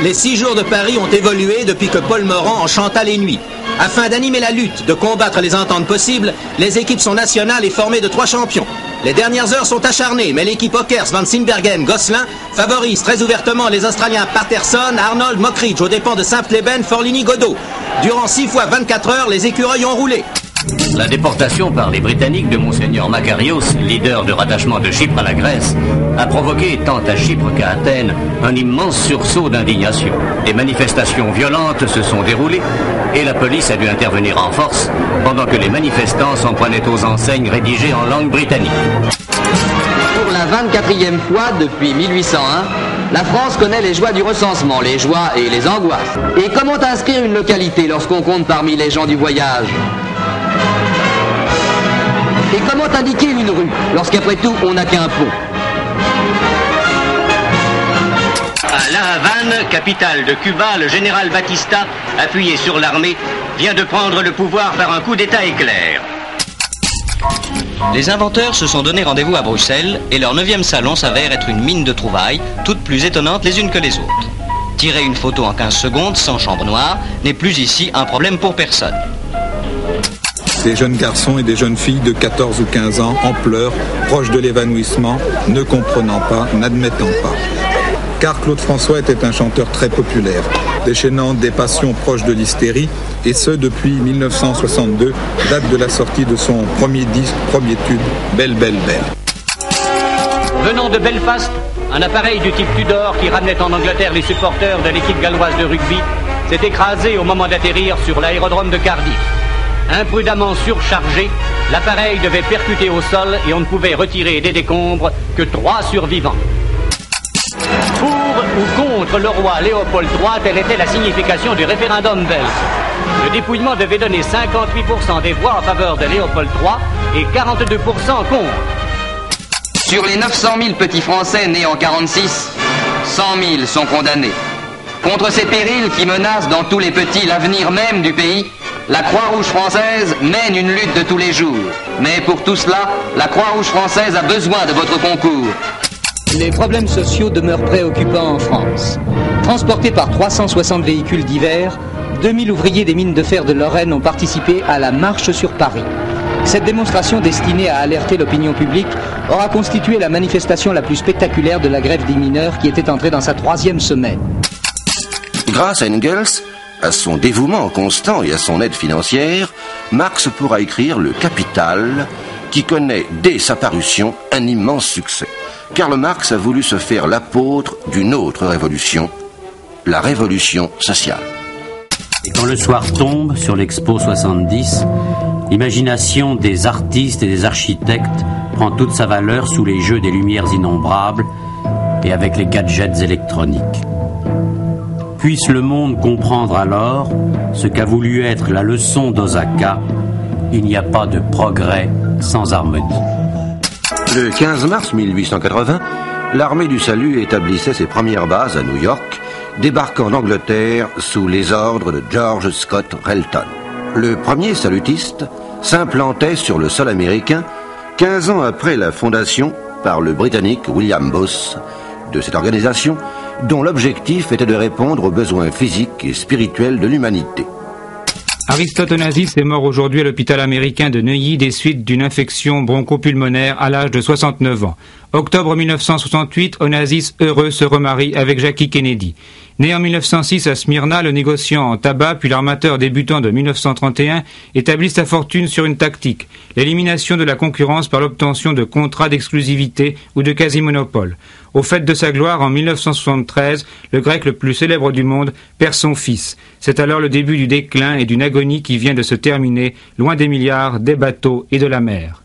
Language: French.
Les 6 jours de Paris ont évolué depuis que Paul Morand en chanta les nuits. Afin d'animer la lutte, de combattre les ententes possibles, les équipes sont nationales et formées de 3 champions. Les dernières heures sont acharnées, mais l'équipe Ockers, Van Sinbergen, Gosselin favorise très ouvertement les Australiens Patterson, Arnold, Mockridge aux dépens de Saint-Plébène, Forlini, Godot. Durant 6 fois 24 heures, les écureuils ont roulé. La déportation par les Britanniques de Monseigneur Makarios, leader de rattachement de Chypre à la Grèce, a provoqué, tant à Chypre qu'à Athènes, un immense sursaut d'indignation. Des manifestations violentes se sont déroulées et la police a dû intervenir en force pendant que les manifestants s'en prenaient aux enseignes rédigées en langue britannique. Pour la 24e fois depuis 1801, la France connaît les joies du recensement, les joies et les angoisses. Et comment inscrire une localité lorsqu'on compte parmi les gens du voyage ? Et comment indiquer une rue, lorsqu'après tout, on n'a qu'un pont? À La Havane, capitale de Cuba, le général Batista, appuyé sur l'armée, vient de prendre le pouvoir par un coup d'état éclair. Les inventeurs se sont donné rendez-vous à Bruxelles et leur 9e salon s'avère être une mine de trouvailles, toutes plus étonnantes les unes que les autres. Tirer une photo en 15 secondes sans chambre noire n'est plus ici un problème pour personne. Des jeunes garçons et des jeunes filles de 14 ou 15 ans en pleurs, proches de l'évanouissement, ne comprenant pas, n'admettant pas. Car Claude François était un chanteur très populaire, déchaînant des passions proches de l'hystérie, et ce depuis 1962, date de la sortie de son premier disque, premier tube, Belle, Belle, Belle. Venant de Belfast, un appareil du type Tudor qui ramenait en Angleterre les supporters de l'équipe galloise de rugby s'est écrasé au moment d'atterrir sur l'aérodrome de Cardiff. Imprudemment surchargé, l'appareil devait percuter au sol et on ne pouvait retirer des décombres que 3 survivants. Pour ou contre le roi Léopold III, telle était la signification du référendum belge. Le dépouillement devait donner 58% des voix en faveur de Léopold III et 42% contre. Sur les 900 000 petits Français nés en 1946, 100 000 sont condamnés. Contre ces périls qui menacent dans tous les petits l'avenir même du pays, la Croix-Rouge française mène une lutte de tous les jours. Mais pour tout cela, la Croix-Rouge française a besoin de votre concours. Les problèmes sociaux demeurent préoccupants en France. Transportés par 360 véhicules divers, 2000 ouvriers des mines de fer de Lorraine ont participé à la marche sur Paris. Cette démonstration destinée à alerter l'opinion publique aura constitué la manifestation la plus spectaculaire de la grève des mineurs qui était entrée dans sa 3e semaine. Grâce à Engels, à son dévouement constant et à son aide financière, Marx pourra écrire Le Capital, qui connaît dès sa parution un immense succès. Karl Marx a voulu se faire l'apôtre d'une autre révolution, la révolution sociale. Et quand le soir tombe sur l'Expo 70, l'imagination des artistes et des architectes prend toute sa valeur sous les jeux des lumières innombrables et avec les gadgets électroniques. Puisse le monde comprendre alors ce qu'a voulu être la leçon d'Osaka, il n'y a pas de progrès sans harmonie. Le 15 mars 1880, l'armée du salut établissait ses premières bases à New York, débarquant d'Angleterre sous les ordres de George Scott Relton. Le premier salutiste s'implantait sur le sol américain 15 ans après la fondation par le Britannique William Booth de cette organisation, dont l'objectif était de répondre aux besoins physiques et spirituels de l'humanité. Aristote Onassis est mort aujourd'hui à l'hôpital américain de Neuilly des suites d'une infection bronchopulmonaire à l'âge de 69 ans. Octobre 1968, Onassis, heureux, se remarie avec Jackie Kennedy. Né en 1906 à Smyrna, le négociant en tabac puis l'armateur débutant de 1931 établit sa fortune sur une tactique, l'élimination de la concurrence par l'obtention de contrats d'exclusivité ou de quasi-monopole. Au fait de sa gloire, en 1973, le grec le plus célèbre du monde perd son fils. C'est alors le début du déclin et d'une agonie qui vient de se terminer, loin des milliards, des bateaux et de la mer.